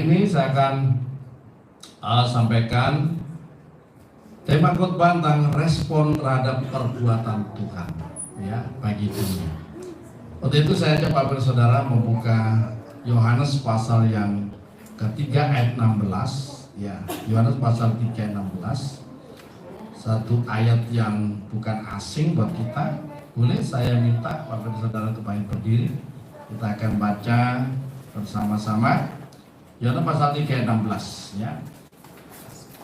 Hari ini saya akan sampaikan tema khotbah tentang respon terhadap perbuatan Tuhan, ya, bagi dunia. Waktu itu saya ajak Bapak Saudara membuka Yohanes pasal yang ketiga ayat 16, ya, Yohanes pasal 3 ayat 16. Satu ayat yang bukan asing buat kita. Boleh saya minta Bapak Saudara kembali berdiri. Kita akan baca bersama-sama Yohanes pasal 3 ayat 16, ya.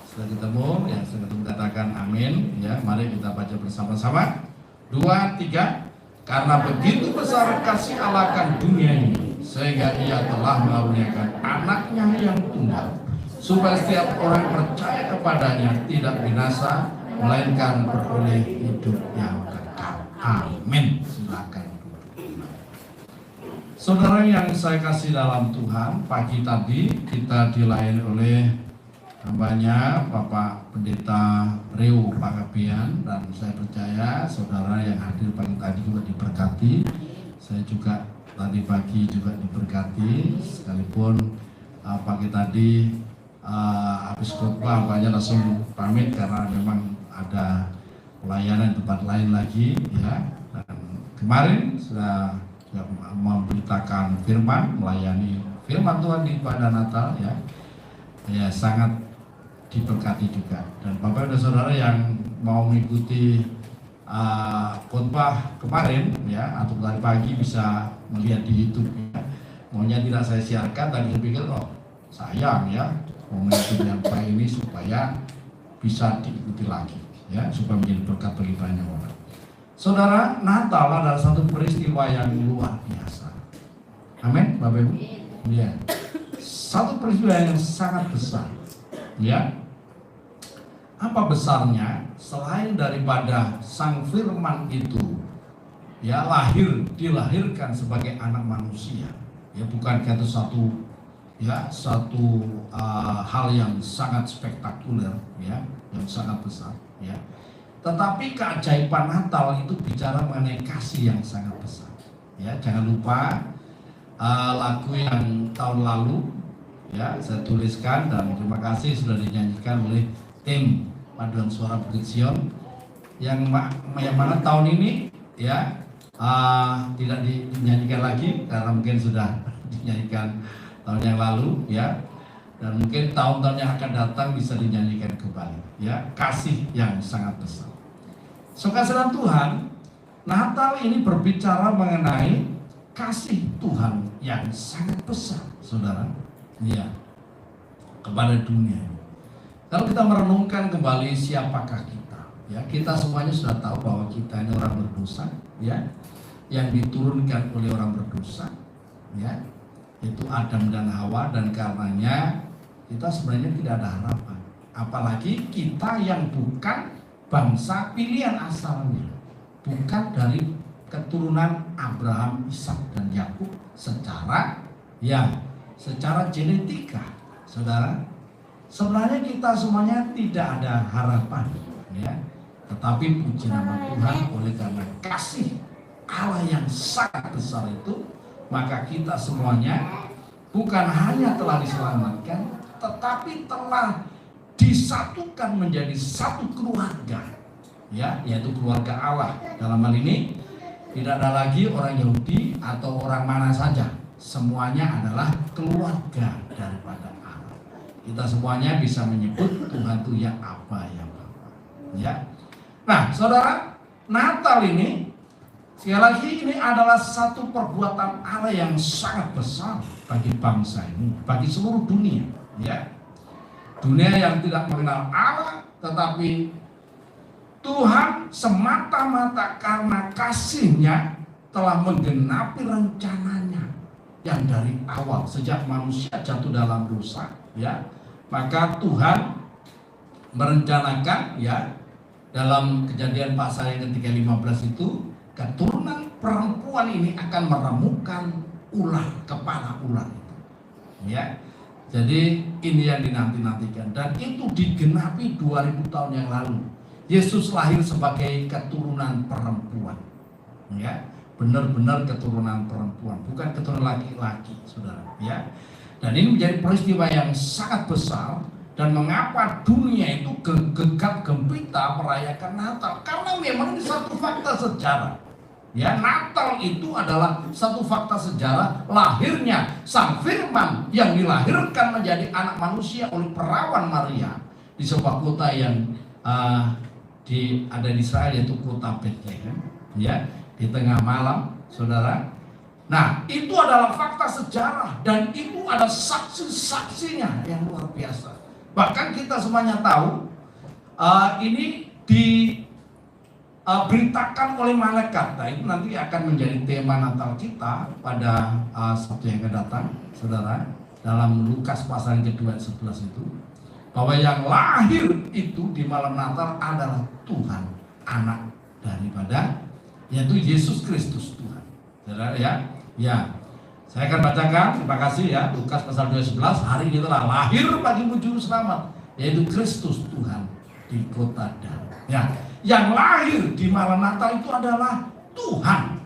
Sudah ketemu, ya, sudah ketemu, katakan amin, ya. Mari kita baca bersama-sama. 2, 3. Karena begitu besar kasih Allah akan dunia ini, sehingga Ia telah mengaruniakan anaknya yang tunggal, supaya setiap orang percaya kepadanya tidak binasa, melainkan beroleh hidup yang kekal. Amin. Silakan. Saudara yang saya kasih dalam Tuhan, pagi tadi kita dilayani oleh hambanya Bapak Pendeta Reo Panggabean, dan saya percaya saudara yang hadir pagi tadi juga diberkati. Saya juga tadi pagi juga diberkati, sekalipun pagi tadi habis khotbah hambanya langsung pamit karena memang ada pelayanan di tempat lain lagi, ya. Dan kemarin sudah memberitakan firman, melayani firman Tuhan di pada Natal, ya, ya, sangat diberkati juga. Dan Bapak dan Saudara yang mau mengikuti khotbah kemarin, ya, atau tadi pagi bisa melihat di YouTube, ya. Maunya tidak saya siarkan, tadi saya pikir sayang, ya, momen yang baik ini supaya bisa diikuti lagi, ya, supaya menjadi berkat bagi banyak orang. Saudara, Natal adalah satu peristiwa yang luar biasa. Amin, Bapak Ibu. Ya, satu peristiwa yang sangat besar. Ya, apa besarnya? Selain daripada Sang Firman itu, ya, dilahirkan sebagai anak manusia. Ya, bukankah itu satu hal yang sangat spektakuler, ya, yang sangat besar, ya. Tetapi keajaiban Natal itu bicara mengenai kasih yang sangat besar. Ya, jangan lupa lagu yang tahun lalu, ya, saya tuliskan dan terima kasih sudah dinyanyikan oleh tim Paduan Suara Bukit Sion, yang mana tahun ini, ya, tidak dinyanyikan lagi karena mungkin sudah dinyanyikan tahun yang lalu, ya. Dan mungkin tahun-tahun yang akan datang bisa dinyanyikan kembali, ya, kasih yang sangat besar. Saudara Tuhan, Natal ini berbicara mengenai kasih Tuhan yang sangat besar, saudara, ya, kepada dunia. Kalau kita merenungkan kembali siapakah kita, ya, kita semuanya sudah tahu bahwa kita ini orang berdosa, ya, yang diturunkan oleh orang berdosa, ya, itu Adam dan Hawa, dan karenanya kita sebenarnya tidak ada harapan. Apalagi kita yang bukan bangsa pilihan asalnya, bukan dari keturunan Abraham, Ishak dan Yakub secara genetika, saudara. Sebenarnya kita semuanya tidak ada harapan, ya. Tetapi puji nama Tuhan, oleh karena kasih Allah yang sangat besar itu, maka kita semuanya bukan hanya telah diselamatkan, tetapi telah disatukan menjadi satu keluarga, ya, yaitu keluarga Allah. Dalam hal ini tidak ada lagi orang Yahudi atau orang mana saja, semuanya adalah keluarga daripada Allah. Kita semuanya bisa menyebut Tuhan itu ya Aba, ya Bapa, ya. Nah, saudara, Natal ini sekali lagi ini adalah satu perbuatan Allah yang sangat besar bagi bangsa ini, bagi seluruh dunia, ya. Dunia yang tidak mengenal Allah, tetapi Tuhan semata-mata karena kasih-Nya telah menggenapi rencananya yang dari awal sejak manusia jatuh dalam dosa, ya. Maka Tuhan merencanakan, ya, dalam Kejadian pasal yang ketiga 15 itu, keturunan perempuan ini akan meremukkan ular, kepala ular itu, ya. Jadi ini yang dinanti-nantikan, dan itu digenapi 2000 tahun yang lalu. Yesus lahir sebagai keturunan perempuan, ya, benar-benar keturunan perempuan, bukan keturunan laki-laki, saudara, ya. Dan ini menjadi peristiwa yang sangat besar. Dan mengapa dunia itu gegap gempita merayakan Natal? Karena memang ini satu fakta sejarah. Ya, Natal itu adalah satu fakta sejarah lahirnya Sang Firman yang dilahirkan menjadi anak manusia oleh perawan Maria di sebuah kota yang ada di Israel, yaitu kota Bethlehem, ya, di tengah malam, saudara. Nah, itu adalah fakta sejarah dan itu ada saksi-saksinya yang luar biasa. Bahkan kita semuanya tahu ini diberitakan oleh malaikat. Nah, itu nanti akan menjadi tema Natal kita pada Sabtu yang akan datang, saudara. Dalam Lukas pasal yang kedua 11 itu, bahwa yang lahir itu di malam Natal adalah Tuhan, anak daripada, yaitu Yesus Kristus Tuhan. Saudara, ya. Saya akan bacakan, terima kasih ya, Lukas pasal 2:11. Hari ini telah lahir bagimu juru selamat, yaitu Kristus Tuhan di kota Daud. Ya, yang lahir di malam Natal itu adalah Tuhan,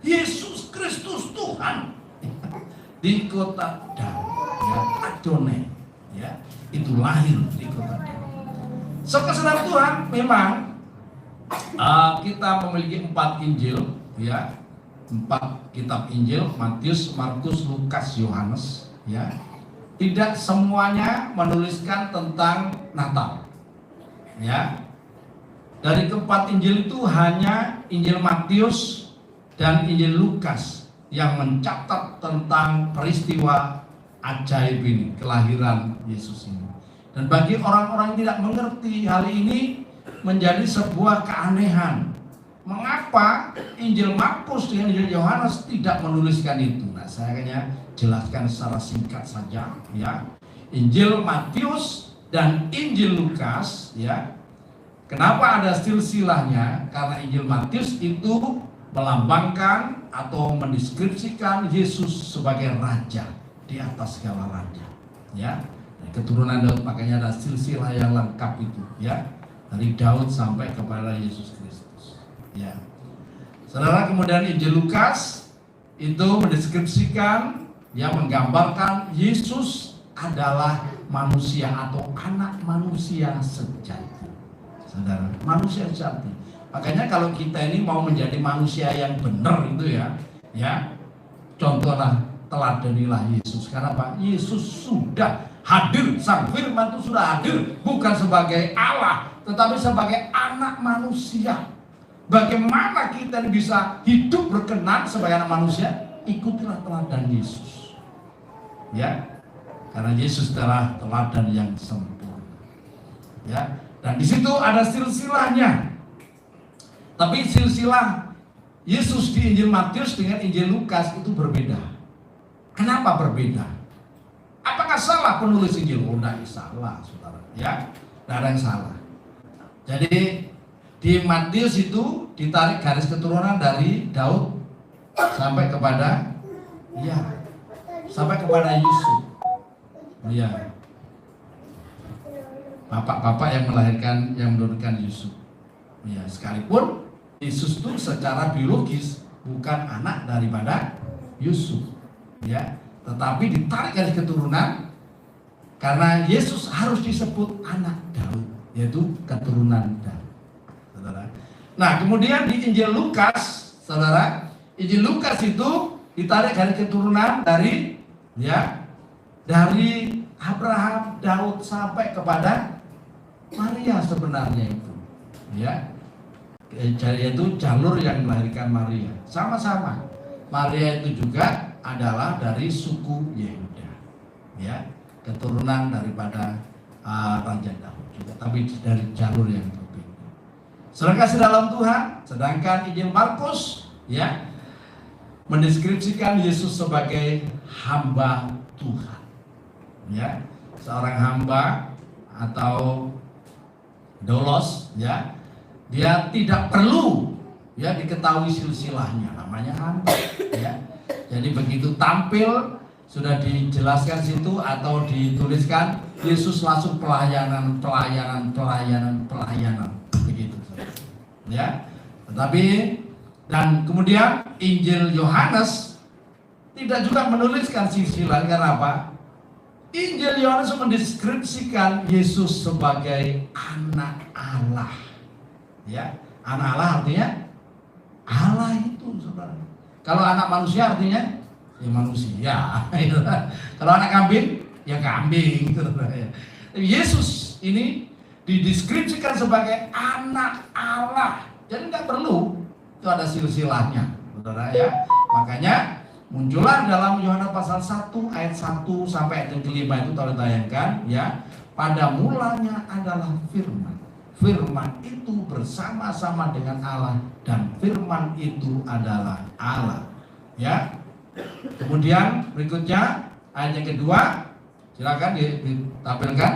Yesus Kristus Tuhan di kota Daud. Ya, Adonai, ya, itu lahir di kota Daud. Saudara Tuhan, memang kita memiliki 4 Injil, ya. 4 kitab Injil, Matius, Markus, Lukas, Yohanes, ya. Tidak semuanya menuliskan tentang Natal. Ya. Dari keempat Injil itu hanya Injil Matius dan Injil Lukas yang mencatat tentang peristiwa ajaib ini, kelahiran Yesus ini. Dan bagi orang-orang yang tidak mengerti hal ini menjadi sebuah keanehan. Mengapa Injil Markus dengan Injil Yohanes tidak menuliskan itu? Nah, saya akan jelaskan secara singkat saja, ya. Injil Matius dan Injil Lukas, ya. Kenapa ada silsilahnya? Karena Injil Matius itu melambangkan atau mendeskripsikan Yesus sebagai raja di atas segala raja, ya. Keturunan Daud, makanya ada silsilah yang lengkap itu, ya. Dari Daud sampai kepada Yesus Kristus. Ya, saudara, kemudian Injil Lukas itu mendeskripsikan, ya, menggambarkan Yesus adalah manusia atau anak manusia sejati. Saudara, manusia sejati. Makanya kalau kita ini mau menjadi manusia yang benar itu, ya, contohlah, teladanilah Yesus. Karena apa? Yesus sudah hadir, Sang Firman itu sudah hadir bukan sebagai Allah, tetapi sebagai anak manusia. Bagaimana kita bisa hidup berkenan sebagai anak manusia? Ikutilah teladan Yesus, ya, karena Yesus adalah teladan yang sempurna, ya. Dan di situ ada silsilahnya. Tapi silsilah Yesus di Injil Matius dengan Injil Lukas itu berbeda. Kenapa berbeda? Apakah salah penulis Injil? Oh, tidak salah, saudara, ya, tidak ada yang salah. Jadi di Matius itu ditarik garis keturunan dari Daud sampai kepada, ya, sampai kepada Yusuf, ya, bapak-bapak yang melahirkan, yang menurunkan Yusuf, ya. Sekalipun Yesus itu secara biologis bukan anak daripada Yusuf, ya, tetapi ditarik garis keturunan karena Yesus harus disebut anak Daud, yaitu keturunan Daud. Nah, kemudian di Injil Lukas, saudara, Injil Lukas itu ditarik dari keturunan dari, ya, dari Abraham, Daud sampai kepada Maria sebenarnya itu, ya, yaitu jalur yang melahirkan Maria. Sama-sama, Maria itu juga adalah dari suku Yehuda, ya, keturunan daripada Raja Daud juga, tapi dari jalur yang berbeda. Saudara kasih dalam Tuhan, sedangkan Injil Markus, ya, mendeskripsikan Yesus sebagai hamba Tuhan, ya, seorang hamba atau doulos, ya. Dia tidak perlu, ya, diketahui silsilahnya, namanya hamba, ya. Jadi begitu tampil sudah dijelaskan situ atau dituliskan, Yesus langsung pelayanan begitu, ya. Tetapi dan kemudian Injil Yohanes tidak juga menuliskan silsilah, karena apa? Injil Yohanes mendeskripsikan Yesus sebagai anak Allah. Ya, anak Allah artinya Allah itu, saudara. Kalau anak manusia artinya ya manusia. Kalau anak kambing ya kambing. Yesus ini dideskripsikan sebagai anak Allah. Jadi nggak perlu itu ada silsilahnya, saudara ya. Makanya muncullah dalam Yohanes pasal 1 ayat 1 sampai ayat yang kelima itu tolong tayangkan ya. Pada mulanya adalah firman. Firman itu bersama-sama dengan Allah dan firman itu adalah Allah. Ya. Kemudian berikutnya ayat yang kedua, silakan ditampilkan.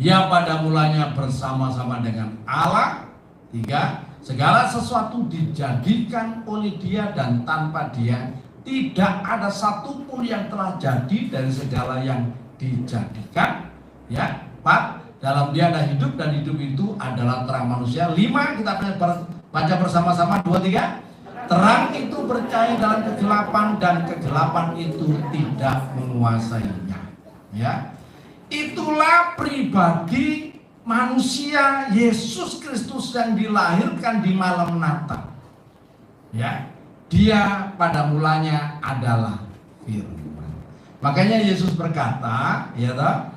Ya, pada mulanya bersama-sama dengan Allah. 3. Segala sesuatu dijadikan oleh Dia dan tanpa Dia tidak ada satupun yang telah jadi dari segala yang dijadikan. Ya. 4. Dalam Dia ada hidup dan hidup itu adalah terang manusia. 5. Kita baca bersama-sama 2, 3. Terang itu bercahaya dalam kegelapan dan kegelapan itu tidak menguasainya. Ya. Itulah pribadi manusia Yesus Kristus yang dilahirkan di malam Natal. Ya, Dia pada mulanya adalah firman. Makanya Yesus berkata, ya toh,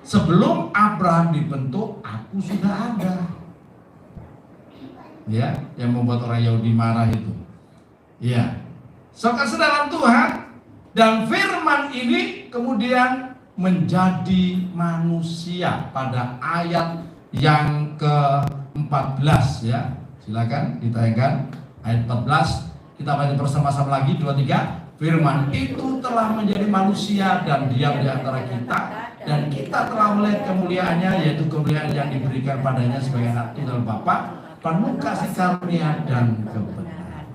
sebelum Abraham dibentuk, aku sudah ada. Ya, yang membuat orang Yahudi marah itu. Ya, saudara Tuhan, dan firman ini kemudian menjadi manusia pada ayat yang ke-14 ya. Silakan ditayangkan ayat 14. Kita baca bersama-sama lagi 2, 3. Firman itu telah menjadi manusia dan diam di antara kita, dan kita telah melihat kemuliaannya, yaitu kemuliaan yang diberikan padanya sebagai anak tunggal Bapa, penuh kasih karunia dan kebenaran.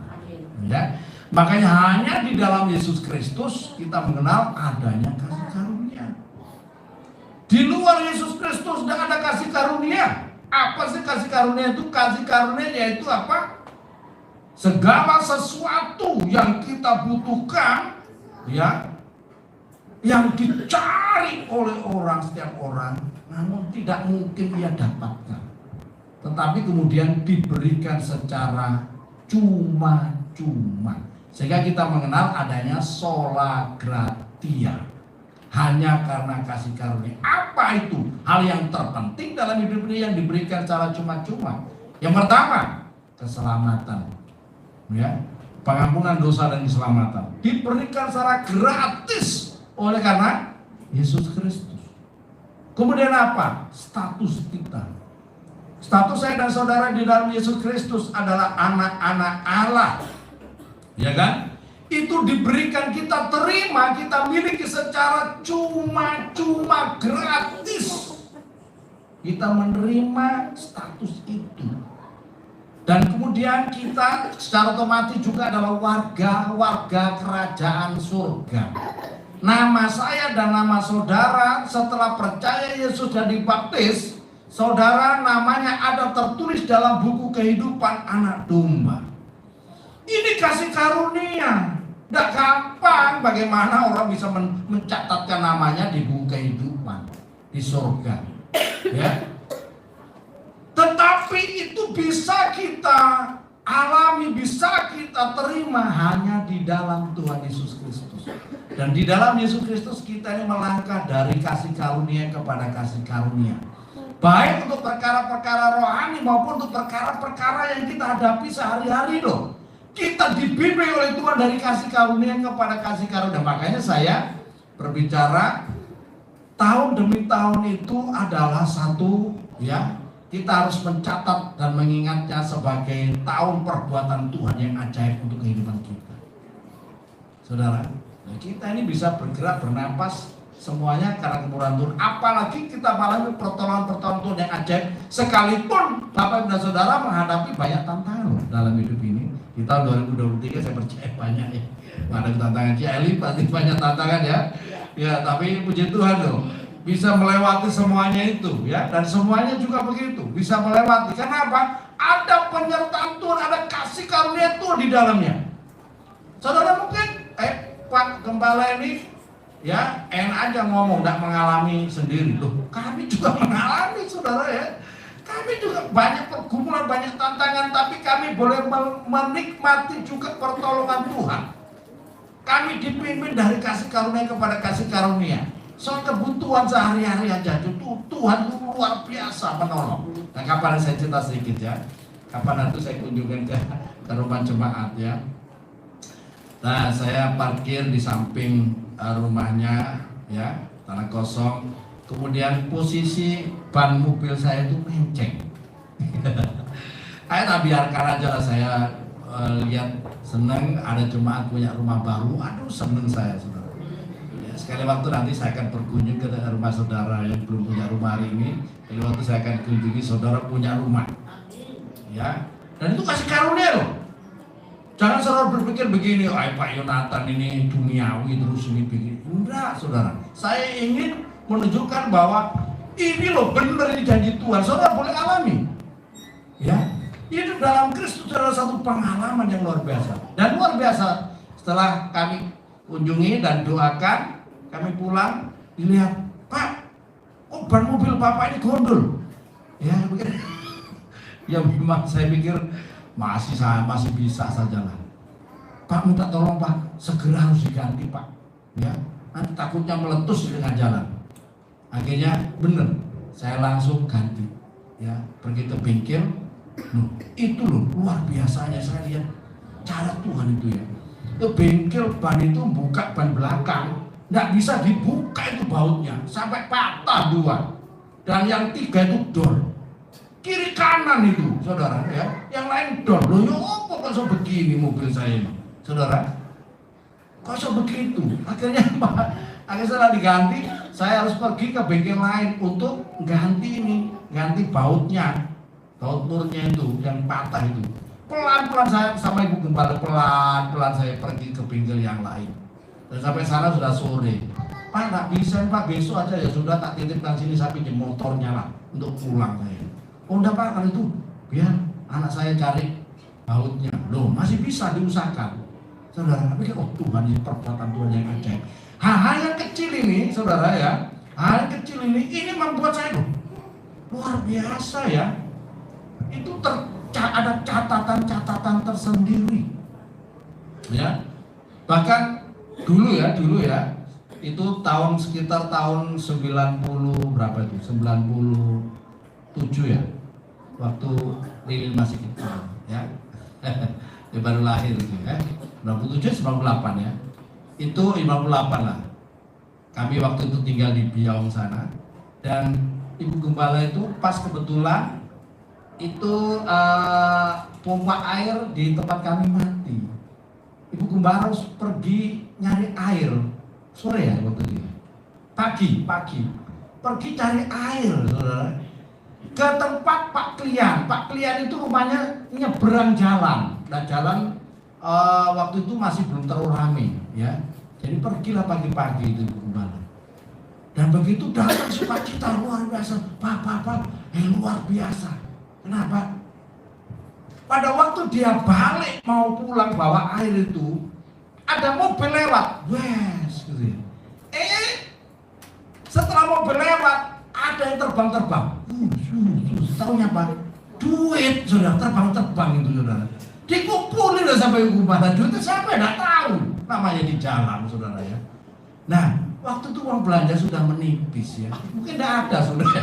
Ya. Makanya hanya di dalam Yesus Kristus kita mengenal adanya kasih karunia. Di luar Yesus Kristus tidak ada kasih karunia. Apa sih kasih karunia itu? Kasih karunia yaitu apa? Segala sesuatu yang kita butuhkan, ya, yang dicari oleh setiap orang, namun tidak mungkin ia dapatkan. Tetapi kemudian diberikan secara cuma-cuma. Sehingga kita mengenal adanya sola gratia. Hanya karena kasih karunia. Apa itu? Hal yang terpenting dalam hidup ini yang diberikan secara cuma-cuma. Yang pertama, keselamatan. Ya, pengampunan dosa dan keselamatan. Diberikan secara gratis oleh karena Yesus Kristus. Kemudian apa? Status kita. Status saya dan saudara di dalam Yesus Kristus adalah anak-anak Allah. Ya kan? Itu diberikan, kita terima, kita miliki secara cuma-cuma gratis. Kita menerima status itu. Dan kemudian kita secara otomatis juga adalah warga kerajaan surga. Nama saya dan nama saudara setelah percaya Yesus dan dibaptis, saudara namanya ada tertulis dalam buku kehidupan anak domba. Ini kasih karunia. Tidak gampang bagaimana orang bisa mencatatkan namanya di buku kehidupan di surga. Ya. Tetapi itu bisa kita alami, bisa kita terima hanya di dalam Tuhan Yesus Kristus. Dan di dalam Yesus Kristus kita ini melangkah dari kasih karunia kepada kasih karunia. Baik untuk perkara-perkara rohani maupun untuk perkara-perkara yang kita hadapi sehari-hari loh. Kita dibimbing oleh Tuhan dari kasih karunia kepada kasih karunia. Makanya saya berbicara tahun demi tahun itu adalah satu, ya, kita harus mencatat dan mengingatnya sebagai tahun perbuatan Tuhan yang ajaib untuk kehidupan kita. Saudara, kita ini bisa bergerak, bernapas semuanya karena kemurahan Tuhan. Apalagi kita mengalami pertolongan-pertolongan Tuhan yang ajaib, sekalipun Bapak dan Saudara menghadapi banyak tantangan dalam hidup ini. Di tahun 2023 saya percaya banyak ya. Ada tantangan Eli pasti banyak tantangan ya. Ya, tapi puji Tuhan loh, bisa melewati semuanya itu ya, dan semuanya juga begitu, bisa melewati. Karena apa? Ada penyertaan Tuhan, ada kasih karunia Tuhan di dalamnya. Saudara mungkin Pak Gembala ini ya enak aja ngomong, tidak mengalami sendiri. Loh, kami juga mengalami, saudara ya. Kami juga banyak pergumulan, banyak tantangan, tapi kami boleh menikmati juga pertolongan Tuhan. Kami dipimpin dari kasih karunia kepada kasih karunia. Soal kebutuhan sehari-hari aja itu Tuhan luar biasa menolong. Nah, kapan saya cerita sedikit ya. Kapan itu saya kunjungan ke rumah jemaat ya. Nah, saya parkir di samping rumahnya ya, tanah kosong. Kemudian posisi ban mobil saya itu menceng. Ayo tak biarkan aja lah, saya lihat seneng ada jemaat punya rumah baru. Aduh, seneng saya, saudara. Ya, sekali waktu nanti saya akan berkunjung ke rumah saudara yang belum punya rumah hari ini. Sekali waktu saya akan kunjungi saudara punya rumah. Ya, dan itu kasih karunia loh. Jangan saudara berpikir begini, Pak Yonatan ini duniawi terus ini begini. Enggak, saudara. Saya ingin menunjukkan bahwa ini loh benar, ini janji Tuhan. Saudara boleh alami. Ya, hidup dalam Kristus adalah satu pengalaman yang luar biasa. Dan luar biasa setelah kami kunjungi dan doakan, kami pulang, dilihat, Pak, oh ban mobil Bapak ini gondol. Ya, begitu. Ya memang saya pikir masih bisa saja lah. Pak, minta tolong Pak, segera harus diganti Pak. Ya, nanti takutnya meletus di tengah jalan. Akhirnya bener, saya langsung ganti. Ya, pergi ke bengkel. Loh, itu loh luar biasanya saya lihat cara Tuhan itu ya. Ke bengkel ban itu buka ban belakang, nggak bisa dibuka itu bautnya sampai patah 2. Dan yang 3 itu dor. Kiri kanan itu, saudara ya. Yang lain dor. Loh, ya apa kok so begini mobil saya ini, saudara? Kok so begitu? Akhirnya setelah diganti, saya harus pergi ke bengkel lain untuk ganti bautnya. Baut murnya itu yang patah itu. Pelan-pelan saya sama ibu gembala, pelan-pelan saya pergi ke bengkel yang lain. Dan sampai sana sudah sore. Pak, nggak bisa Pak, besok aja ya sudah, tak titipkan sini, saya pinjam motornya lah untuk pulang saya. Oh enggak Pak, kalau itu biar anak saya cari bautnya. Loh, masih bisa diusahakan. Saudara, tapi oh Tuhan, ini perbuatan Tuhan yang ajaib. Hal-hal yang kecil ini, saudara ya, hal yang kecil ini membuat saya loh, luar biasa ya. Itu ada catatan-catatan tersendiri. Ya. Bahkan dulu ya, itu sekitar tahun 90 berapa itu? 97 ya. Waktu Lilin masih kecil ya. Dia baru lahir itu ya. 97 98 ya. Itu 58 lah. Kami waktu itu tinggal di Biaung sana. Dan ibu gembala itu pas kebetulan itu pompa air di tempat kami mati. Ibu gembala harus pergi nyari air sore ya waktu itu. Pagi pergi cari air, saudara, ke tempat Pak Klian. Pak Klian itu rumahnya nyebrang jalan. Nah jalan waktu itu masih belum terlalu ramai ya. Jadi pergilah pagi-pagi itu ibu gembala. Dan begitu datang sukacita luar biasa. Pak, luar biasa. Kenapa? Pada waktu dia balik mau pulang bawa air itu, ada mobil lewat, wes gitu. Setelah mobil lewat, ada yang terbang. Tahunya apa? Duit, sudah terbang itu, saudara. Dikumpulin loh sampai hukuman duitnya siapa nggak tahu. Namanya di jalan, saudara ya. Nah, waktu itu uang belanja sudah menipis ya, mungkin tidak ada, saudara.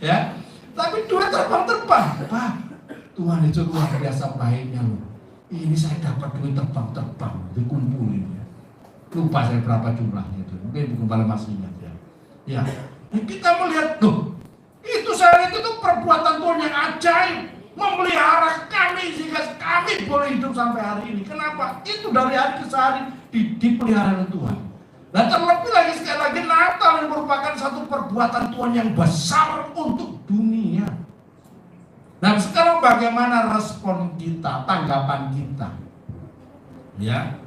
Ya. Tapi duit terbang. Pak, Tuhan itu luar biasa baiknya loh. Ini saya dapat duit terbang, dikumpulin ya. Lupa saya berapa jumlahnya itu. Mungkin gembala masih ingat ya. Ya, dan kita melihat loh, itu perbuatan Tuhan yang ajaib, memelihara kami sehingga kami boleh hidup sampai hari ini. Kenapa? Itu dari hari ke hari dipelihara oleh Tuhan. Dan terlebih lagi sekali lagi Natal yang merupakan satu perbuatan Tuhan yang besar untuk dunia. Nah sekarang bagaimana respon kita, tanggapan kita? Ya,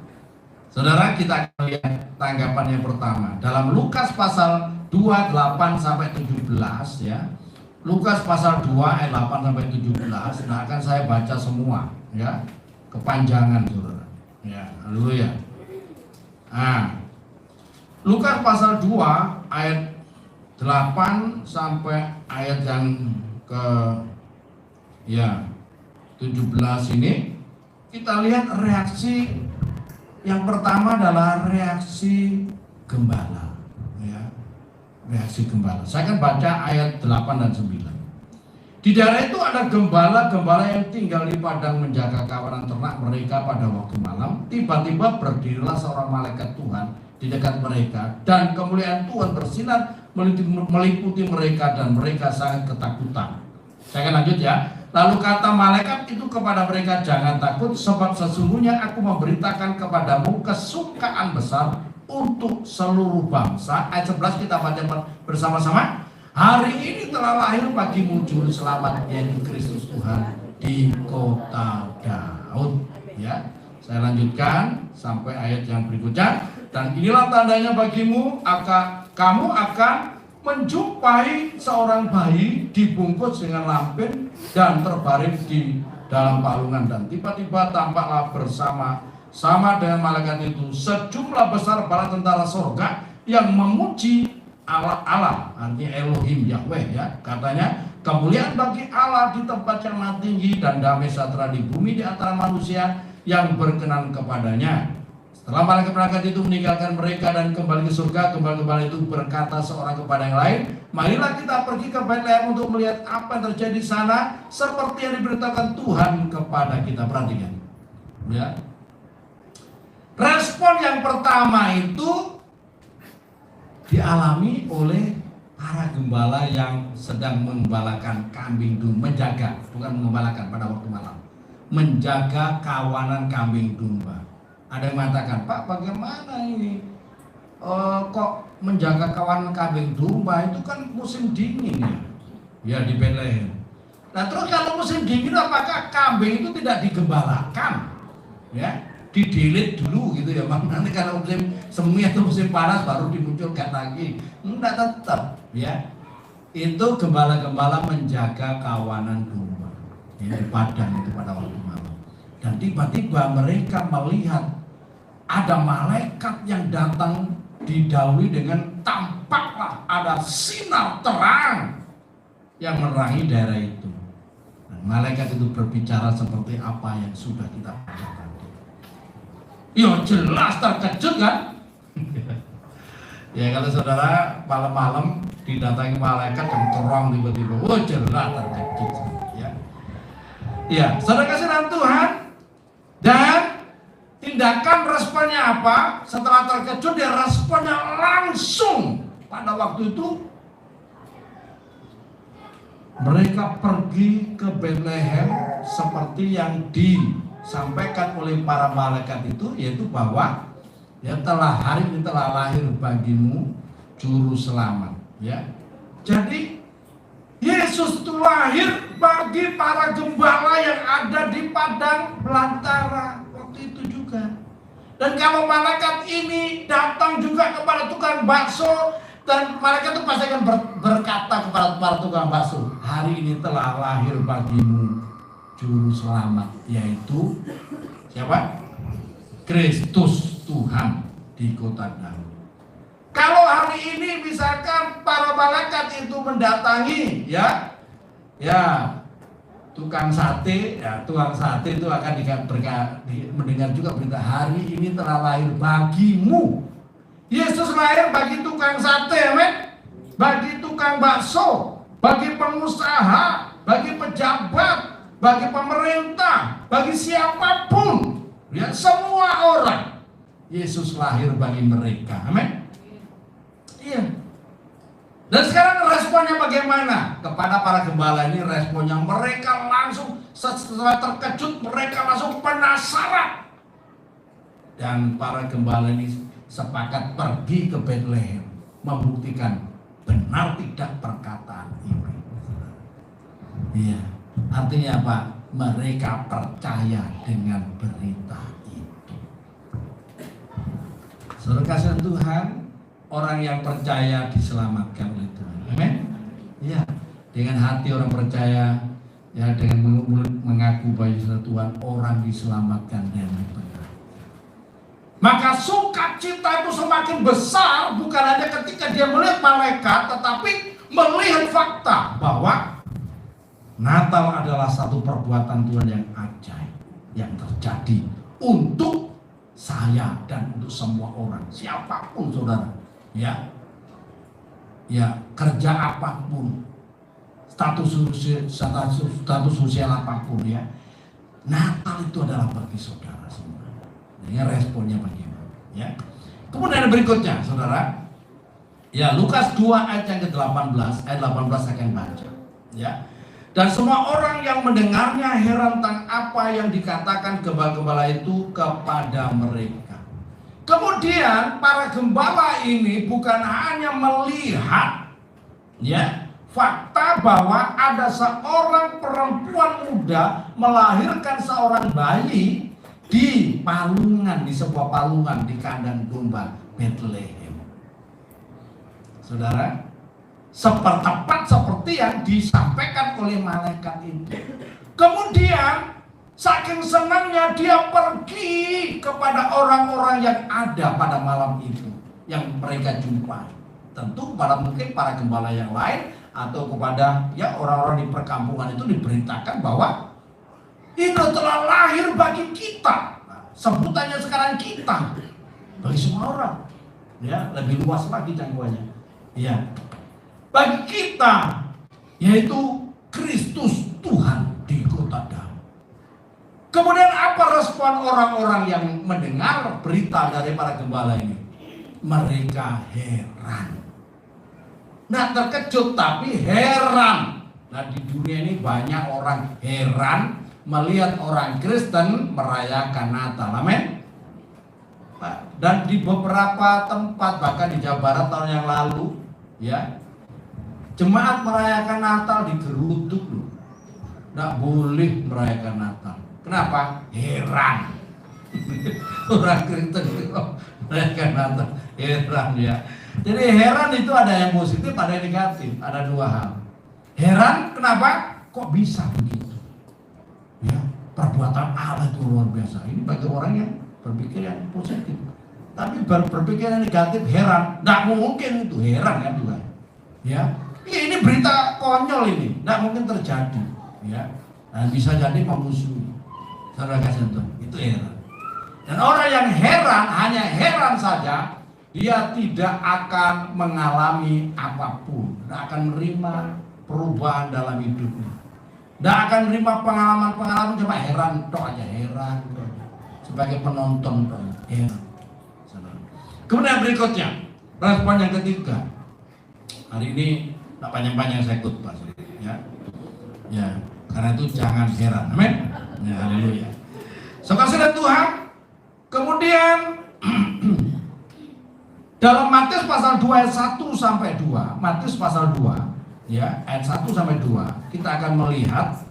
saudara, kita akan lihat tanggapan yang pertama dalam Lukas pasal 2 8 sampai 17 ya. Lukas pasal 2 ayat 8 sampai 17. Nah akan saya baca semua ya, kepanjangan saudara. Ya, haleluya. Lukas pasal 2 ayat 8 sampai ayat yang ke 17 ini, kita lihat reaksi yang pertama adalah reaksi gembala, ya. Reaksi gembala. Saya akan baca ayat 8 dan 9. Di daerah itu ada gembala-gembala yang tinggal di padang menjaga kawanan ternak mereka pada waktu malam. Tiba-tiba berdirilah seorang malaikat Tuhan di dekat mereka, dan kemuliaan Tuhan bersinar meliputi mereka, dan mereka sangat ketakutan. Saya akan lanjut ya. Lalu kata malaikat itu kepada mereka, jangan takut, sebab sesungguhnya aku memberitakan kepadamu kesukaan besar untuk seluruh bangsa. Ayat 11 kita baca bersama-sama. Hari ini telah lahir bagimu juru selamat, yaitu Kristus Tuhan di kota Daud. Ya, saya lanjutkan sampai ayat yang berikutnya. Dan inilah tandanya bagimu, kamu akan menjumpai seorang bayi dibungkus dengan lampin dan terbaring di dalam palungan. Dan tiba-tiba tampaklah bersama dengan malaikat itu sejumlah besar bala tentara sorga yang memuji Allah, artinya Elohim Yahweh, ya. Katanya, kemuliaan bagi Allah di tempat yang maha tinggi, dan damai sejahtera di bumi di antara manusia yang berkenan kepadanya. Setelah malaikat-malaikat itu meninggalkan mereka dan kembali ke surga, gembala-gembala itu berkata seorang kepada yang lain, marilah kita pergi ke Betlehem untuk melihat apa yang terjadi di sana, seperti yang diberitakan Tuhan kepada kita. Perhatikan, ya. Respon yang pertama itu dialami oleh para gembala yang sedang mengembalakan kambing domba, menjaga, bukan mengembalakan pada waktu malam, menjaga kawanan kambing domba. Ada yang mengatakan, Pak, bagaimana ini? Kok menjaga kawanan kambing domba? Itu kan musim dingin ya di Betlehem. Nah, terus kalau musim dingin, apakah kambing itu tidak digembalakan? Ya, didilit dulu gitu ya, Bang. Nanti kalau musim semi atau musim panas baru dimunculkan lagi. Enggak, tetap ya. Itu gembala-gembala menjaga kawanan domba. Ini padang itu pada waktu malam. Dan tiba-tiba mereka melihat ada malaikat yang datang, didahului dengan tampaklah ada sinar terang yang menerangi daerah itu. Dan malaikat itu berbicara seperti apa yang sudah kita baca tadi. Ya jelas terkejut kan? Ya kalau saudara malam-malam didatangi malaikat yang terang tiba-tiba, oh jelas terkejut ya. Ya, saudara kasih dalam Tuhan. Dan tindakan responnya apa? Setelah terkejut, dia responnya langsung. Pada waktu itu mereka pergi ke Betlehem seperti yang disampaikan oleh para malaikat itu, yaitu bahwa ya hari ini telah lahir bagimu juru selamat, ya. Jadi Yesus itu lahir bagi para gembala yang ada di padang belantara waktu itu juga. Dan kalau malaikat ini datang juga kepada tukang bakso, dan malaikat itu pasti akan berkata kepada para tukang bakso, hari ini telah lahir bagimu juru selamat, yaitu siapa? Kristus Tuhan di kota Daud. Kalau hari ini misalkan para malaikat itu mendatangi ya tukang sate, ya tukang sate itu akan mendengar juga berita hari ini telah lahir bagimu. Yesus lahir bagi tukang sate, amen. Bagi tukang bakso, bagi pengusaha, bagi pejabat, bagi pemerintah, bagi siapapun, ya semua orang. Yesus lahir bagi mereka, amen. Iya. Dan sekarang responnya bagaimana? Kepada para gembala ini responnya mereka langsung setelah terkejut, mereka langsung penasaran. Dan para gembala ini sepakat pergi ke Betlehem membuktikan benar tidak perkataan ini. Iya. Artinya apa? Mereka percaya dengan berita itu. Saudara kasih Tuhan, orang yang percaya diselamatkan oleh Tuhan. Amin. Ya, dengan hati orang percaya, ya dengan mulut mengaku bahwa Tuhan, orang diselamatkan dengan benar. Maka sukacita itu semakin besar bukan hanya ketika dia melihat malaikat, tetapi melihat fakta bahwa Natal adalah satu perbuatan Tuhan yang ajaib yang terjadi untuk saya dan untuk semua orang, siapapun saudara, ya, kerja apapun, status sosial apapun, ya, Natal itu adalah bagi saudara semua. Ini responnya bagaimana? Ya. Kemudian berikutnya, saudara, ya, Lukas 2 ayat yang ke-18, ayat 18 saya akan baca. Ya. Dan semua orang yang mendengarnya heran tentang apa yang dikatakan gembala-gembala itu kepada mereka. Kemudian para gembala ini bukan hanya melihat, ya, fakta bahwa ada seorang perempuan muda melahirkan seorang bayi di palungan, di sebuah palungan di kandang domba Bethlehem. Saudara, tepat seperti yang disampaikan oleh malaikat itu. Kemudian saking senangnya dia pergi kepada orang-orang yang ada pada malam itu, yang mereka jumpai. Tentu kepada mungkin para gembala yang lain atau kepada, ya, orang-orang di perkampungan itu diberitakan bahwa ini telah lahir bagi kita. Nah, sebutannya sekarang kita, bagi semua orang, ya, lebih luas lagi jangkauannya, ya, bagi kita, yaitu Kristus Tuhan di kota Daud. Kemudian apa respon orang-orang yang mendengar berita dari para gembala ini? Mereka heran. Nah, terkejut tapi heran. Nah, di dunia ini banyak orang heran melihat orang Kristen merayakan Natal. Amin. Dan di beberapa tempat, bahkan di Jawa Barat tahun yang lalu, ya, jemaat merayakan Natal digeruduk loh. Nggak boleh merayakan Natal. Kenapa? Heran. Orang Kristen merayakan Natal, heran, ya. Jadi heran itu ada yang positif, ada yang negatif. Ada dua hal. Heran kenapa? Kok bisa begitu? Ya, perbuatan Allah itu luar biasa. Ini bagi orang yang berpikir yang positif. Tapi berpikir yang negatif, heran. Nggak mungkin itu, heran kan juga. Ya, ini berita konyol ini, nggak mungkin terjadi. Ya, dan bisa jadi memusuhi. Saudara kasih contoh, itu heran. Dan orang yang heran, hanya heran saja, dia tidak akan mengalami apapun, tidak akan menerima perubahan dalam hidupnya. Tidak akan menerima pengalaman-pengalaman, cuma heran toh aja, heran toh. Sebagai penonton toh, heran. Kemudian berikutnya, respon yang ketiga. Hari ini tak panjang-panjang saya khotbah, ya. Ya, karena itu jangan heran. Amin. Ya, haleluya. Saudara Tuhan, kemudian dalam Matius pasal 2 ayat 1 sampai 2, Matius pasal 2, ya, ayat 1 sampai 2, kita akan melihat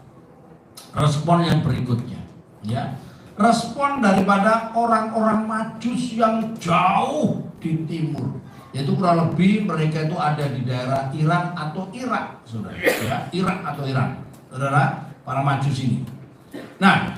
respon yang berikutnya, ya. Respon daripada orang-orang Majus yang jauh di timur, yaitu kurang lebih mereka itu ada di daerah Iran atau Irak, saudara, ya, Irak atau Iran, saudara, para Majus ini. Nah,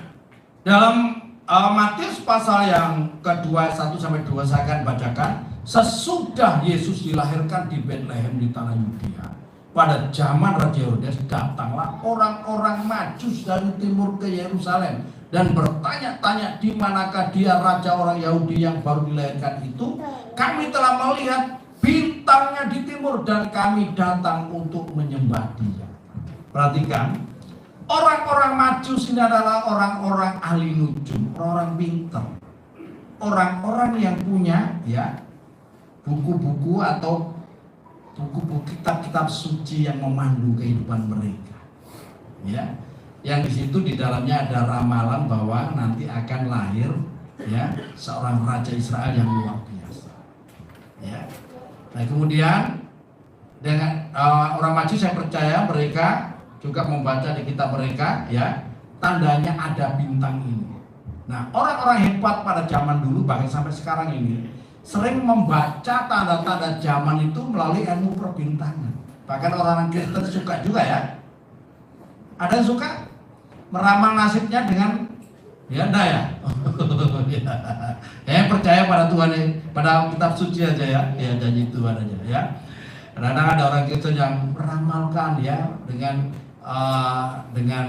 dalam Matius pasal yang kedua 1 sampai 2 saya akan bacakan. Sesudah Yesus dilahirkan di Bethlehem di tanah Yudea, pada zaman Raja Herodes, datanglah orang-orang Majus dari timur ke Yerusalem dan bertanya-tanya, di manakah dia raja orang Yahudi yang baru dilahirkan itu? Kami telah melihat bintangnya di timur dan kami datang untuk menyembah dia. Perhatikan, orang-orang Majus ini adalah orang-orang ahli nujum, orang pintar, orang-orang yang punya, ya, buku-buku atau buku-buku kitab-kitab suci yang memandu kehidupan mereka, ya, yang di situ di dalamnya ada ramalan bahwa nanti akan lahir, ya, seorang raja Israel yang luar biasa, ya. Nah, kemudian dengan orang Majus, saya percaya mereka juga membaca di kitab mereka, ya, tandanya ada bintang ini. Nah, orang-orang hebat pada zaman dulu bahkan sampai sekarang ini sering membaca tanda-tanda zaman itu melalui ilmu perbintangan. Bahkan orang Kristen suka juga, ya. Ada yang suka meramal nasibnya dengan, ya, enggak ya? Percaya pada Tuhan, pada kitab suci aja ya, janji Tuhan aja ya. Kadang-kadang ada orang Kristen yang meramalkan ya dengan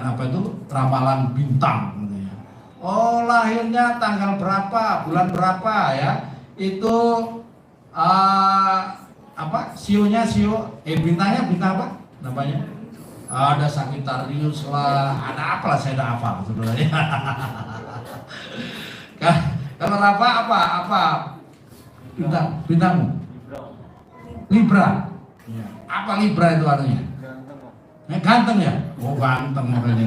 apa itu ramalan bintang gitu ya. Oh, lahirnya tanggal berapa, bulan berapa ya, itu sionya bintangnya bintang apa namanya, ada Sagittarius lah, ada apalah, saya tidak hafal sebenarnya. Kalau apa bintangmu Libra. Apa Libra itu artinya? Ganteng ya? Oh, ganteng makanya.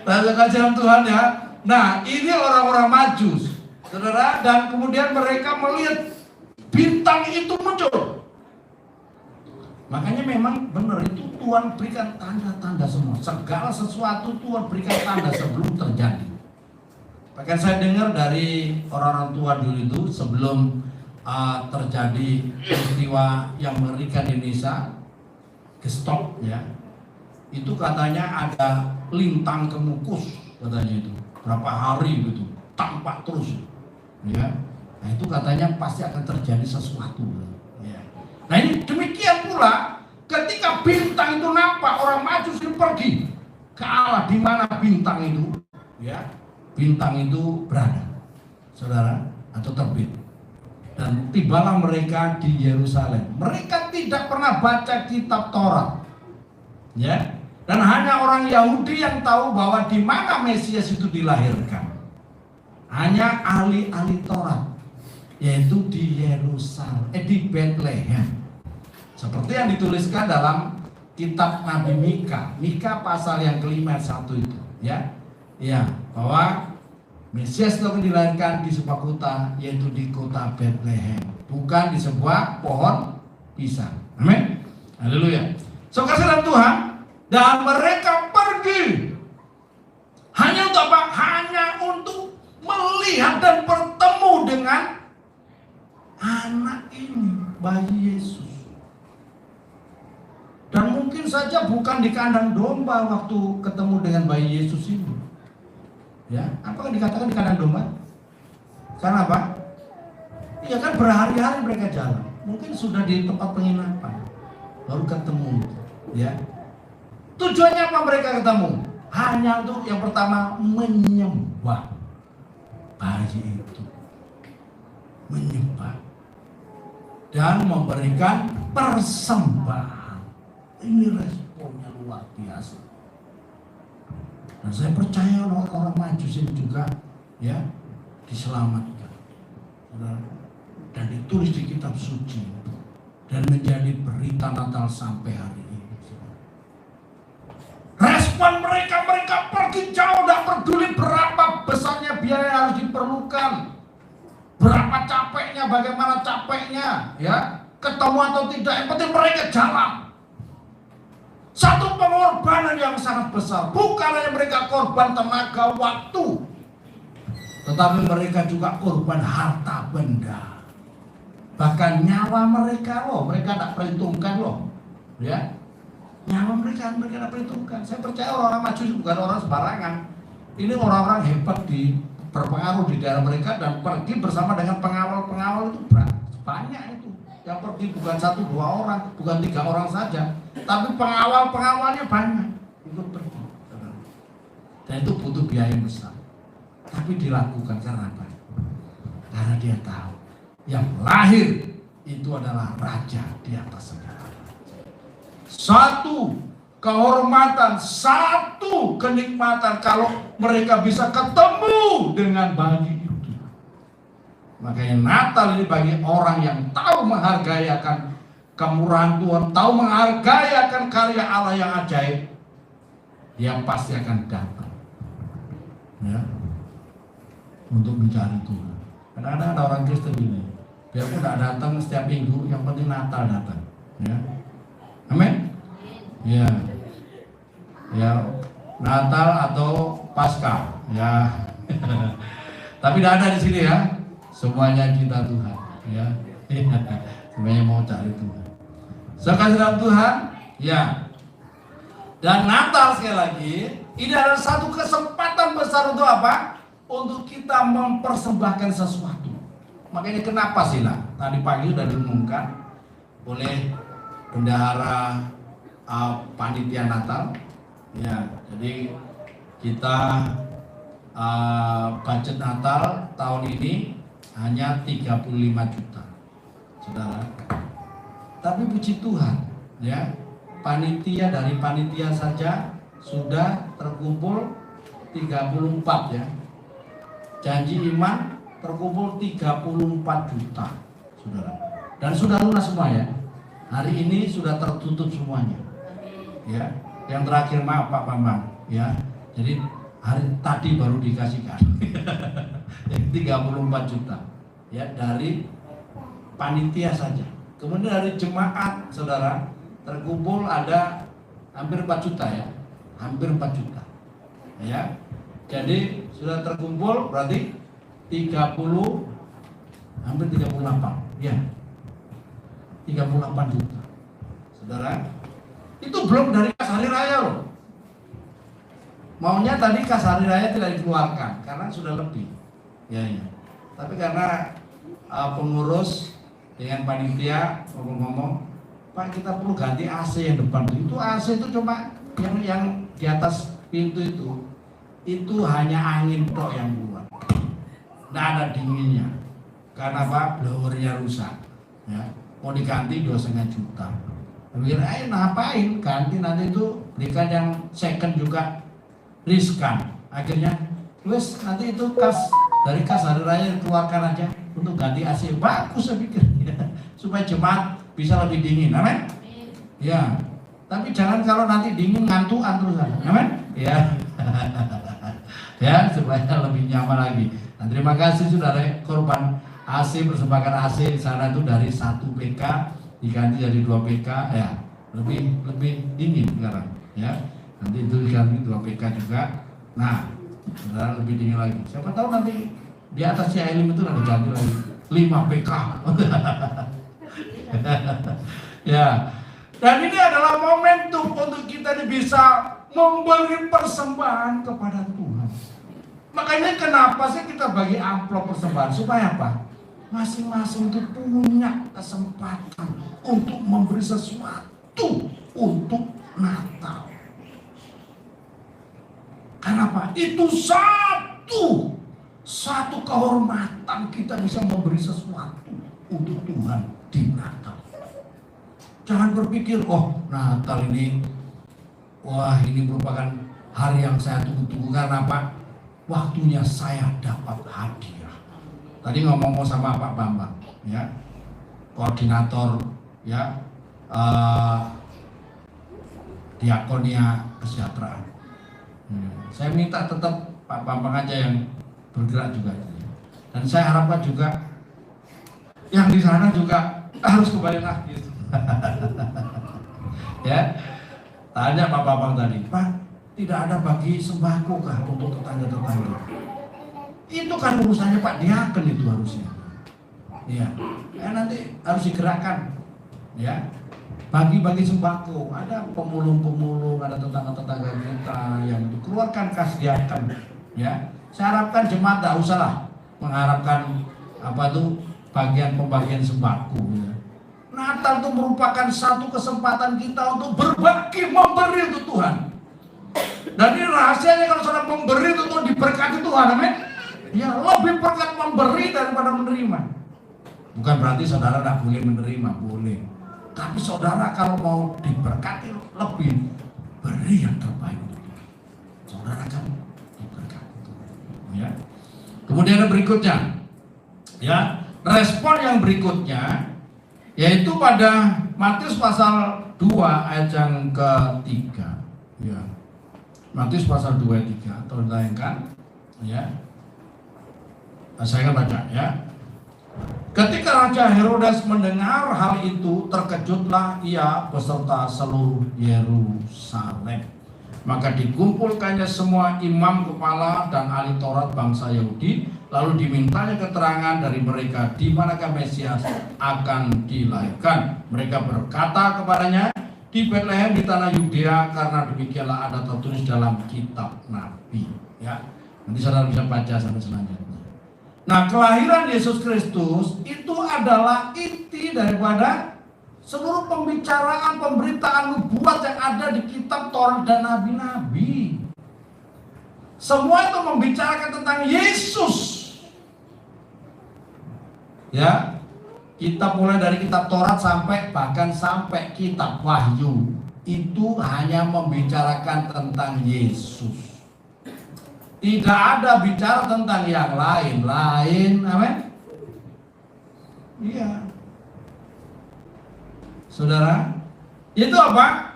Lalu kasih Tuhan ya. Nah, ini orang-orang Majus, saudara, dan kemudian mereka melihat bintang itu muncul. Makanya memang benar itu Tuhan berikan tanda-tanda semua. Segala sesuatu Tuhan berikan tanda sebelum terjadi. Bahkan saya dengar dari orang-orang tua dulu itu sebelum terjadi peristiwa yang mengerikan di Indonesia, gestop ya, itu katanya ada lintang kemukus katanya itu berapa hari gitu tampak terus ya. Nah itu katanya pasti akan terjadi sesuatu ya. Nah ini demikian pula ketika bintang itu nampak, orang Majus itu pergi ke Allah di mana bintang itu ya, bintang itu berada saudara atau terbit. Dan tibalah mereka di Yerusalem. Mereka tidak pernah baca kitab Taurat, ya. Dan hanya orang Yahudi yang tahu bahwa di mana Mesias itu dilahirkan. Hanya ahli-ahli Taurat, yaitu di Yerusalem, di Bethlehem. Seperti yang dituliskan dalam kitab Nabi Mika pasal yang kelima 1 itu, ya, bahwa Mesias itu dilahirkan di sebuah kota, yaitu di kota Bethlehem, bukan di sebuah pohon pisang. Amin. Haleluya. So kasih dalam Tuhan, dan mereka pergi hanya untuk apa? Hanya untuk melihat dan bertemu dengan anak ini, bayi Yesus. Dan mungkin saja bukan di kandang domba waktu ketemu dengan bayi Yesus ini. Ya, apa dikatakan di kandang domba? Karena apa? Ya kan berhari-hari mereka jalan. Mungkin sudah di tempat penginapan baru ketemu, ya. Tujuannya apa mereka ketemu? Hanya untuk yang pertama menyembah bayi itu, menyembah dan memberikan persembahan. Ini responnya luar biasa. Dan saya percaya orang Majus ini juga ya diselamatkan dan ditulis di kitab suci dan menjadi berita Natal sampai hari ini. Respon mereka pergi jauh, tidak peduli berapa besarnya biaya yang harus diperlukan, berapa capeknya, bagaimana capeknya, ya ketemu atau tidak, yang penting mereka jalan. Satu pengorbanan yang sangat besar. Bukan hanya mereka korban tenaga, waktu, tetapi mereka juga korban harta benda. Bahkan nyawa mereka mereka tak perhitungkan ya. Nyawa mereka tak perhitungkan. Saya percaya orang-orang Majus bukan orang sembarangan. Ini orang-orang hebat, berpengaruh di daerah mereka dan pergi bersama dengan pengawal-pengawal itu banyak itu. Yang pergi bukan 1-2 orang, bukan 3 orang saja, tapi pengawal-pengawalnya banyak ikut pergi. Dan itu butuh biaya yang besar. Tapi dilakukan karena apa? Karena dia tahu yang lahir itu adalah raja di atas segala. Satu kehormatan, satu kenikmatan kalau mereka bisa ketemu dengan bayi. Makanya Natal ini bagi orang yang tahu menghargai akan kemurahan Tuhan, tahu menghargai akan karya Allah yang ajaib, dia pasti akan datang ya, untuk mencari Tuhan. Kadang-kadang ada orang Kristen ini, biarpun tidak datang setiap minggu, yang penting Natal datang ya. Amin. Ya Natal atau Paskah ya. Tapi tidak ada di sini ya. Semuanya cinta Tuhan, ya. Semuanya mau cari Tuhan. Sekali dalam Tuhan, ya. Dan Natal sekali lagi, ini adalah satu kesempatan besar untuk apa? Untuk kita mempersembahkan sesuatu. Makanya kenapa sih lah? Tadi pagi sudah diumumkan oleh bendahara panitia Natal. Ya, jadi kita budget Natal tahun ini hanya 35 juta, saudara. Tapi puji Tuhan, ya, dari panitia saja sudah terkumpul 34 ya. Janji iman terkumpul 34 juta, saudara. Dan sudah lunas semua ya. Hari ini sudah tertutup semuanya. Ya, yang terakhir maaf Pak Bambang, ya. Jadi hari tadi baru dikasihkan. 34 juta. Ya, dari panitia saja. Kemudian dari jemaat, saudara, terkumpul ada hampir 4 juta ya. Hampir 4 juta. Ya. Jadi sudah terkumpul berarti 30 hampir 38. Ya. 38 juta. Saudara, itu belum dari kas hari raya loh. Maunya tadi kas hari raya tidak dikeluarkan karena sudah lebih. Ya, ya. Tapi karena pengurus dengan panitia ngomong-ngomong, Pak, kita perlu ganti AC yang depan. Itu AC itu cuma yang di atas pintu itu hanya angin tok yang keluar. Nggak ada dinginnya. Karena apa? Blowernya rusak. Ya, mau diganti 2,5 juta. Pikir, ngapain? Ganti nanti itu berikan yang second juga riskan. Akhirnya, wes nanti itu dari kas hari raya keluarkan aja untuk ganti AC. Bagus saya pikir, ya. Supaya jemaat bisa lebih dingin. Amin. Ya. Tapi jangan kalau nanti dingin ngantukan terus. Amin. Ya. Ya, supaya lebih nyaman lagi. Dan terima kasih saudara korban AC, persembahkan AC di sana itu dari 1 PK diganti jadi 2 PK, ya lebih dingin sekarang, ya. Nanti itu diganti 2 PK juga. Nah, saudara lebih dingin lagi. Siapa tahu nanti di atasnya Elim itu nanti diganti lagi 5 PK. Ya. Dan ini adalah momentum untuk kita bisa memberi persembahan kepada Tuhan. Makanya kenapa sih kita bagi amplop persembahan? Supaya apa? Masing-masing itu punya kesempatan untuk memberi sesuatu untuk Natal. Kenapa? Itu satu kehormatan kita bisa memberi sesuatu untuk Tuhan di Natal. Jangan berpikir, oh Natal ini, wah ini merupakan hari yang saya tunggu-tunggu. Karena apa? Waktunya saya dapat hadiah. Tadi ngomong sama Pak Bambang, ya, koordinator, ya, diakonia kesejahteraan. Saya minta tetap Pak Bambang aja yang bergerak juga. Dan saya harapkan juga yang di sana juga harus kembali lagi. Ya, tanya Pak Bambang tadi, Pak, tidak ada bagi sembako kah untuk tetangga-tetangga? Itu kan urusannya Pak Diaken itu harusnya. Ya, nanti harus digerakkan. Ya, bagi-bagi sembako. Ada pemulung-pemulung, ada tetangga-tetangga kita yang itu keluarkan kas Diaken. Ya, saya harapkan jemaat tidak usah lah mengharapkan pembagian sembako. Ya. Natal itu merupakan satu kesempatan kita untuk berbagi, memberi untuk Tuhan. Dan ini rahasianya kalau saudara memberi itu untuk diberkati Tuhan, amin. Ya, lebih berkat memberi daripada menerima. Bukan berarti saudara tidak boleh menerima, boleh. Tapi saudara kalau mau diberkati lebih beri yang terbaik. Saudara akan diberkati. Ya. Kemudian yang berikutnya, ya, respon yang berikutnya yaitu pada Matius pasal 2 ayat yang ketiga. Ya. Matius pasal 2 ayat 3 atau ditayangkan, ya. Saya akan baca, ya. Ketika Raja Herodes mendengar hal itu, terkejutlah ia beserta seluruh Yerusalem. Maka dikumpulkannya semua imam kepala dan ahli Taurat bangsa Yahudi, lalu dimintanya keterangan dari mereka di manakah Mesias akan dilahirkan. Mereka berkata kepadanya, di Bethlehem di tanah Yudea, karena demikianlah ada tertulis dalam kitab Nabi. Ya, nanti saudara bisa baca sampai selanjutnya. Nah, kelahiran Yesus Kristus itu adalah inti daripada seluruh pembicaraan, pemberitaan nubuat yang ada di kitab Taurat dan Nabi-Nabi. Semua itu membicarakan tentang Yesus. Ya, kita mulai dari kitab Taurat bahkan sampai kitab Wahyu itu hanya membicarakan tentang Yesus. Tidak ada bicara tentang yang lain, amin. Iya. Saudara, itu apa?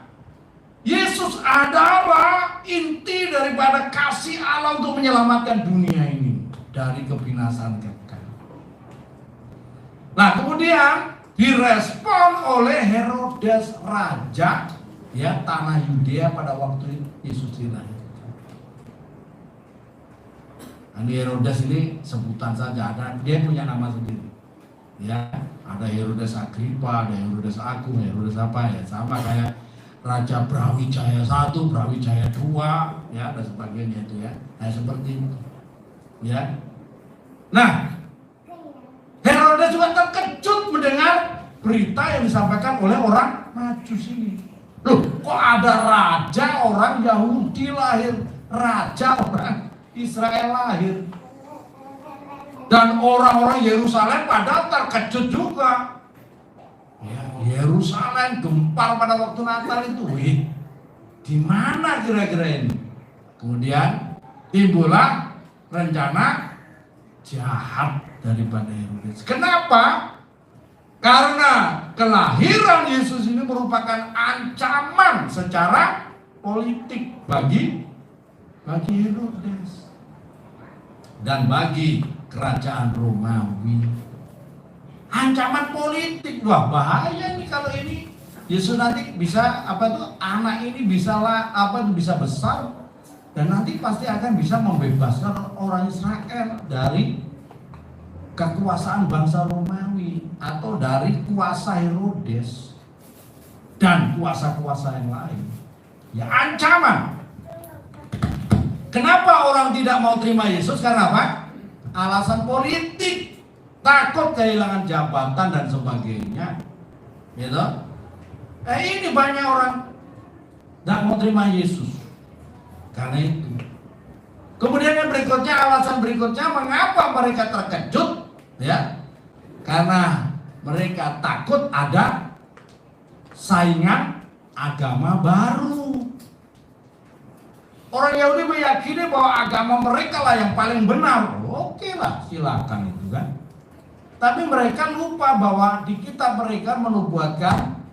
Yesus adalah inti daripada kasih Allah untuk menyelamatkan dunia ini dari kebinasaan kekal. Nah, kemudian direspon oleh Herodes raja ya tanah Yudea pada waktu Yesus dilahirkan. Herodes ini sebutan saja, dia punya nama sendiri. Ya, ada Herodes Agripa, ada Herodes Agung, Herodes apa ya, sama kayak Raja Brawijaya 1, Brawijaya 2, ya, dan sebagainya itu ya. Nah, seperti itu. Ya. Nah, Herodes juga terkejut mendengar berita yang disampaikan oleh orang Majus ini. Loh, kok ada raja orang Yahudi lahir, raja orang Israel lahir, dan orang-orang Yerusalem pada terkejut juga. Ya, Yerusalem gempar pada waktu Natal itu. Di mana kira-kira ini? Kemudian timbullah rencana jahat daripada Herodes. Kenapa? Karena kelahiran Yesus ini merupakan ancaman secara politik bagi Herodes dan bagi kerajaan Romawi. Ancaman politik, wah bahaya nih kalau ini Yesus nanti bisa anak ini bisa besar dan nanti pasti akan bisa membebaskan orang Israel dari kekuasaan bangsa Romawi atau dari kuasa Herodes dan kuasa-kuasa yang lain. Ya, ancaman. Kenapa orang tidak mau terima Yesus? Karena apa? Alasan politik, takut kehilangan jabatan dan sebagainya. Gitu. Ini banyak orang tidak mau terima Yesus karena itu. Kemudian yang berikutnya, alasan berikutnya mengapa mereka terkejut? Ya, karena mereka takut ada saingan agama baru. Orang Yahudi meyakini bahwa agama mereka lah yang paling benar. Oke lah, silakan itu kan. Tapi mereka lupa bahwa di kitab mereka menubuatkan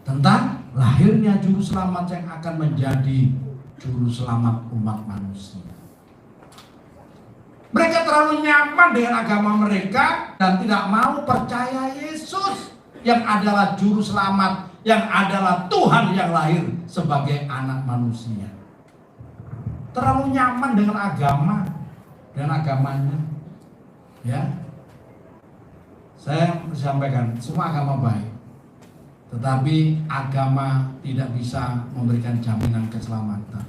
tentang lahirnya juru selamat yang akan menjadi juru selamat umat manusia. Mereka terlalu nyaman dengan agama mereka dan tidak mau percaya Yesus yang adalah juru selamat, yang adalah Tuhan yang lahir sebagai anak manusia. Terlalu nyaman dengan agama dan agamanya. Ya, saya sampaikan semua agama baik, tetapi agama tidak bisa memberikan jaminan keselamatan.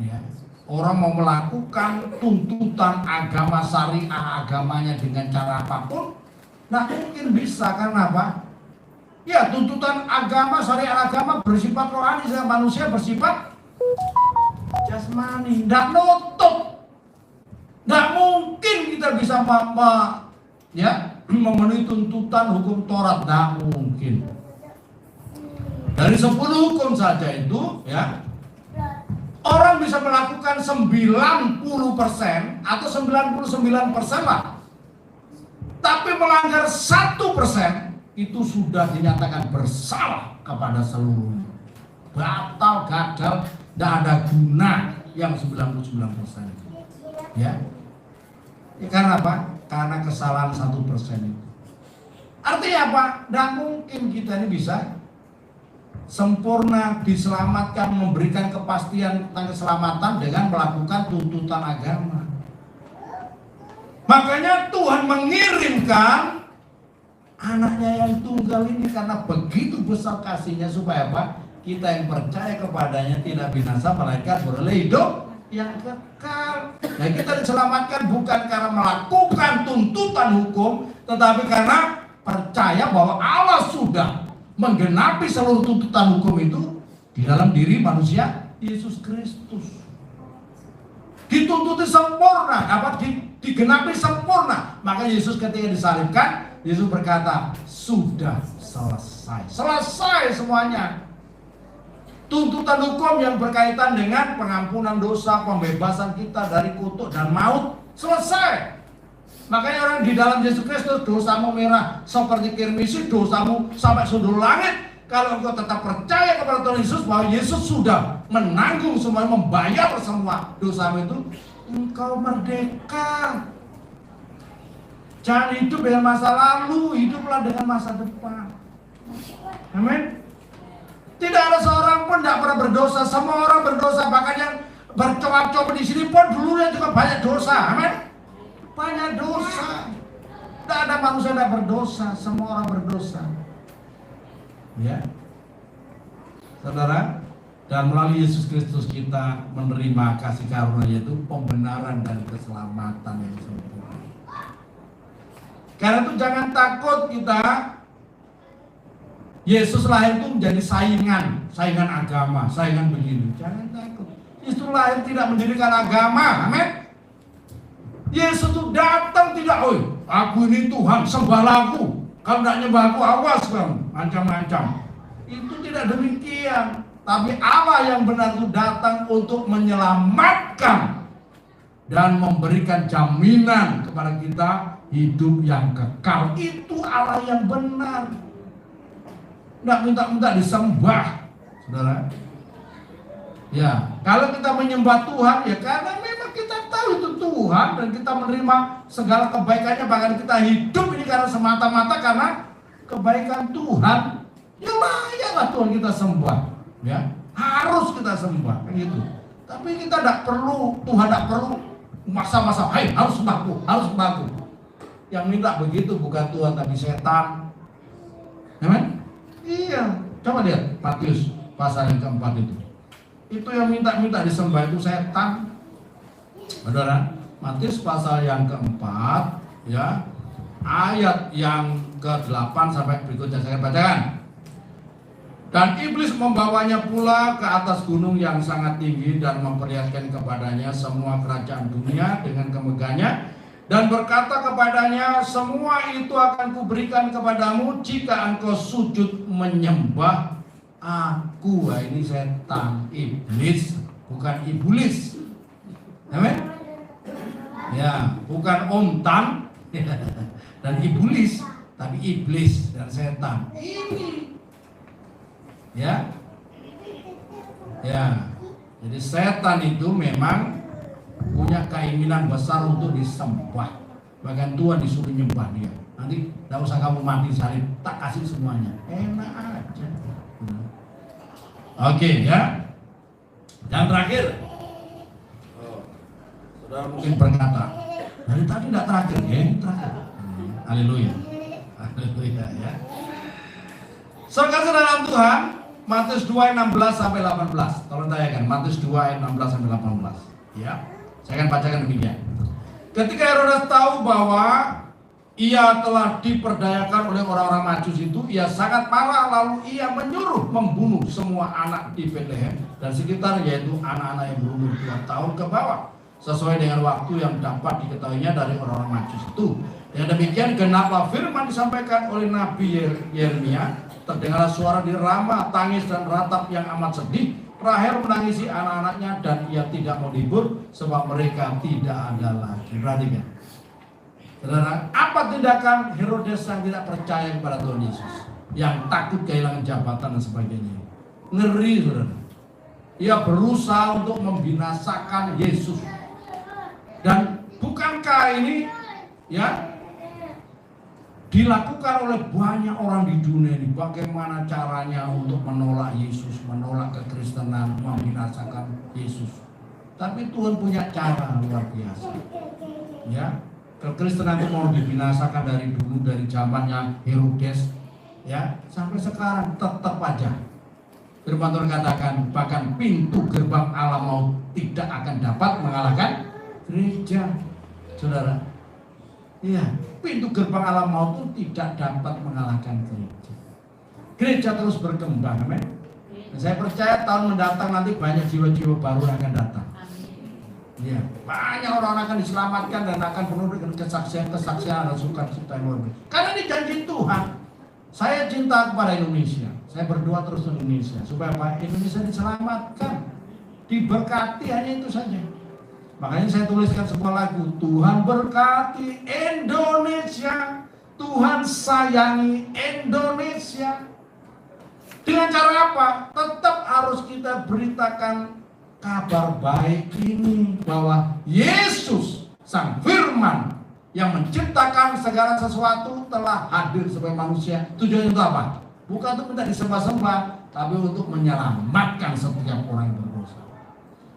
Ya, orang mau melakukan tuntutan agama syariah agamanya dengan cara apapun, nah mungkin bisa. Karena apa? Ya, tuntutan agama syariah agama bersifat rohani, sedangkan manusia bersifat jasmani. Tidak nutup, tidak mungkin kita bisa memenuhi tuntutan hukum Taurat, tidak mungkin. Dari 10 hukum saja itu, ya, orang bisa melakukan 90% atau 99% lah. Tapi melanggar 1% itu sudah dinyatakan bersalah kepada seluruhnya. Batal, gagal, tidak ada guna yang 99%. Ya. Karena apa? Karena kesalahan 1% itu. Artinya apa? Tidak mungkin kita ini bisa sempurna diselamatkan, memberikan kepastian tentang keselamatan dengan melakukan tuntutan agama. Makanya Tuhan mengirimkan anaknya yang tunggal ini karena begitu besar kasihnya supaya apa? Kita yang percaya kepadanya tidak binasa melainkan beroleh hidup yang kekal. Nah, kita diselamatkan bukan karena melakukan tuntutan hukum, tetapi karena percaya bahwa Allah sudah menggenapi seluruh tuntutan hukum itu di dalam diri manusia Yesus Kristus. Dituntuti sempurna, digenapi sempurna. Maka Yesus ketika disalibkan, Yesus berkata, sudah selesai. Selesai semuanya. Tuntutan hukum yang berkaitan dengan pengampunan dosa, pembebasan kita dari kutuk dan maut, selesai. Makanya orang di dalam Yesus Kristus, dosamu merah seperti kirmisi, dosamu sampai sundul langit. Kalau engkau tetap percaya kepada Tuhan Yesus bahwa Yesus sudah menanggung semua, membayar semua dosamu itu, engkau merdeka. Jangan hidup dengan masa lalu, hiduplah dengan masa depan. Amin. Tidak ada seorang pun tidak pernah berdosa, semua orang berdosa. Bahkan yang bercoba-coba di sini pun dulunya juga banyak dosa. Amin. Banyak dosa. Tidak ada manusia yang tidak berdosa, semua orang berdosa. Ya, saudara, dan melalui Yesus Kristus kita menerima kasih karunia, yaitu pembenaran dan keselamatan yang sempurna. Karena itu jangan takut kita. Yesus lahir itu menjadi saingan agama, saingan begini. Jangan takut. Yesus lahir tidak mendirikan agama, amin. Yesus itu datang tidak, aku ini Tuhan, sembahlah aku. Kalau tidak nyembah aku, awas kamu, ancam-ancam. Itu tidak demikian. Tapi Allah yang benar itu datang untuk menyelamatkan dan memberikan jaminan kepada kita hidup yang kekal. Itu Allah yang benar. Tidak minta-minta disembah, saudara. Ya, kalau kita menyembah Tuhan, ya karena memang kita tahu itu Tuhan dan kita menerima segala kebaikannya, bahkan kita hidup ini karena semata-mata karena kebaikan Tuhan. Ya layaklah Tuhan kita sembah, ya harus kita sembah, gitu. Tapi kita tidak perlu, Tuhan tidak perlu masa-masa, harus sembahku, harus sembahku. Yang minta begitu bukan Tuhan tapi setan, amen? Iya, coba lihat Matius pasal yang keempat itu. Itu yang minta-minta disembah itu setan. Saudara, Matius pasal yang keempat, ya, ayat yang ke-8 sampai berikutnya saya bacakan. Dan iblis membawanya pula ke atas gunung yang sangat tinggi dan memperlihatkan kepadanya semua kerajaan dunia dengan kemegahannya, dan berkata kepadanya, semua itu akan kuberikan kepadamu jika engkau sujud menyembah aku. Ini setan, iblis, bukan iblis. Amin. Ya, bukan Om Tan dan iblis, tapi iblis dan setan. Ini. Ya. Ya. Jadi setan itu memang punya keinginan besar untuk disembah. Bahkan Tuhan disuruh nyembah dia. Nanti tidak usah kamu mati salib, tak kasih semuanya. Enak aja. Oke, ya. Dan terakhir, saudara mungkin berkata, dari tadi tidak terakhir, ya, terakhir. Haleluya. Haleluya, ya. Saudara dalam Tuhan, Matius 2 ayat 16 sampai 18. Tolong tanyakan, Matius 2 ayat 16 sampai 18. Ya. Saya akan bacakan demikian. Ketika Herodes tahu bahwa ia telah diperdayakan oleh orang-orang Majus itu, ia sangat marah, lalu ia menyuruh membunuh semua anak di Betlehem dan sekitar, yaitu anak-anak yang berumur 2 tahun ke bawah, sesuai dengan waktu yang dapat diketahuinya dari orang-orang Majus itu. Dengan demikian genaplah firman disampaikan oleh Nabi Yeremia, terdengarlah suara di Rama, tangis dan ratap yang amat sedih. Rahel menangisi anak-anaknya dan ia tidak mau libur sebab mereka tidak ada lagi. Perhatikan, saudara, apa tindakan Herodes yang tidak percaya kepada Tuhan Yesus, yang takut kehilangan jabatan dan sebagainya? Ngeri, saudara. Ia berusaha untuk membinasakan Yesus. Dan bukankah ini, ya, dilakukan oleh banyak orang di dunia ini? Bagaimana caranya untuk menolak Yesus, menolak kekristenan, membinasakan Yesus? Tapi Tuhan punya cara luar biasa. Ya, Kekristenan itu mau dibinasakan dari dulu, dari zamannya Herodes, ya, sampai sekarang tetap aja. Firman Tuhan katakan bahkan pintu gerbang alam maut tidak akan dapat mengalahkan gereja, saudara. Iya, pintu gerbang alam maut itu tidak dapat mengalahkan gereja. Gereja terus berkembang, amin. Dan saya percaya tahun mendatang nanti banyak jiwa-jiwa baru yang akan datang. Ya, banyak orang akan diselamatkan dan akan penuh dengan kesaksian-kesaksian dan sukacita yang luar biasa. Karena ini janji Tuhan. Saya cinta kepada Indonesia. Saya berdoa terus untuk Indonesia supaya Indonesia diselamatkan, diberkati, hanya itu saja. Makanya saya tuliskan sebuah lagu, Tuhan berkati Indonesia, Tuhan sayangi Indonesia. Dengan cara apa? Tetap harus kita beritakan kabar baik ini, bahwa Yesus Sang Firman yang menciptakan segala sesuatu telah hadir sebagai manusia. Tujuannya untuk apa? Bukan untuk minta disembah-sembah, tapi untuk menyelamatkan setiap orang yang berdosa.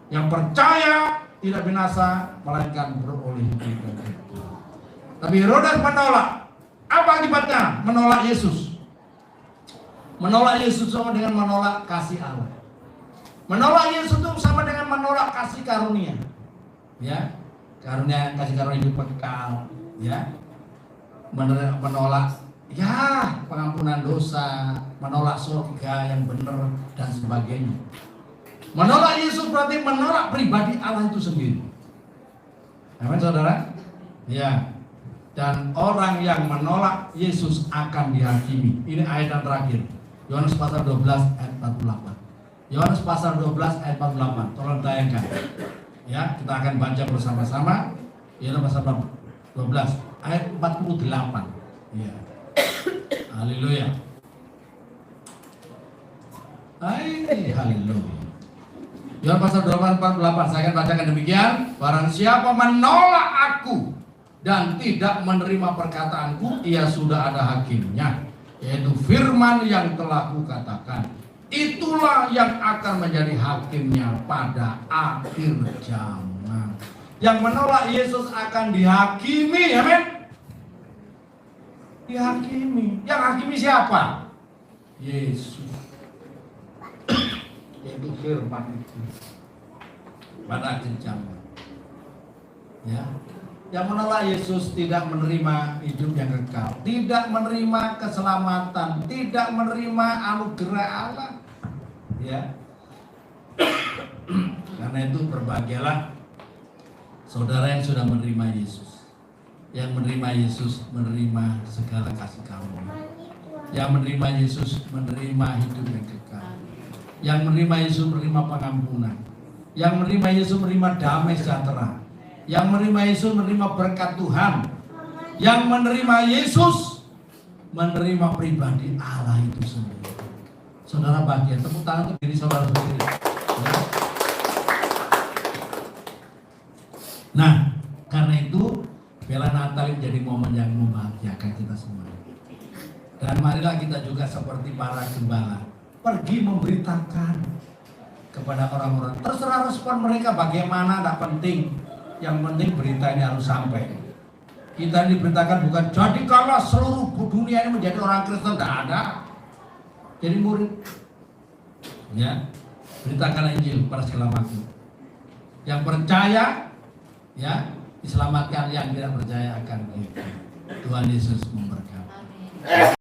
Yang percaya tidak binasa, melainkan beroleh hidup. Tapi Herodes menolak. Apa akibatnya? Menolak Yesus. Menolak Yesus sama dengan menolak kasih Allah. Menolak Yesus itu sama dengan menolak kasih karunia. Ya, karunia, kasih karunia hidup kekal. Ya, menolak ya pengampunan dosa, menolak surga yang benar dan sebagainya. Menolak Yesus berarti menolak pribadi Allah itu sendiri. Amin, saudara? Ya. Dan orang yang menolak Yesus akan dihakimi. Ini ayat yang terakhir. Yohanes pasal 12 ayat 48. Yohanes pasal 12 ayat 48. Tolong tayangkan. Ya, kita akan baca bersama-sama. Yohanes pasal 12 ayat 48. Ya. Haleluya. Haleluya. Yohanes pasal 48, saya akan bacakan demikian. Barang siapa menolak aku dan tidak menerima perkataanku, ia sudah ada hakimnya, yaitu firman yang telah kukatakan. Itulah yang akan menjadi hakimnya pada akhir zaman. Yang menolak Yesus akan dihakimi, amin. Dihakimi. Yang hakimi siapa? Yesus. Yaitu firman itu pada akhir zaman. Ya, yang menolak Yesus tidak menerima hidup yang kekal, tidak menerima keselamatan, tidak menerima anugerah Allah. Ya, karena itu berbahagialah saudara yang sudah menerima Yesus. Yang menerima Yesus menerima segala kasih karunia. Yang menerima Yesus menerima hidup yang kekal. Yang menerima Yesus menerima pengampunan. Yang menerima Yesus menerima damai sejahtera. Yang menerima Yesus menerima berkat Tuhan. Yang menerima Yesus menerima pribadi Allah itu sendiri. Saudara bahagia, tepuk tangan untuk diri saudara sendiri. Ya. Nah, karena itu Bela Natal menjadi momen yang membahagiakan kita semua. Dan marilah kita juga seperti para gembala, pergi memberitakan kepada orang-orang. Terserah respon mereka bagaimana, tidak penting. Yang penting berita ini harus sampai. Kita diberitakan bukan jadi kalau seluruh dunia ini menjadi orang Kristen, tidak ada. Jadi murid, ya, beritakan Injil pada segala makhluk. Yang percaya, ya, diselamatkan. Yang tidak percaya akan hidup. Tuhan Yesus memberkati.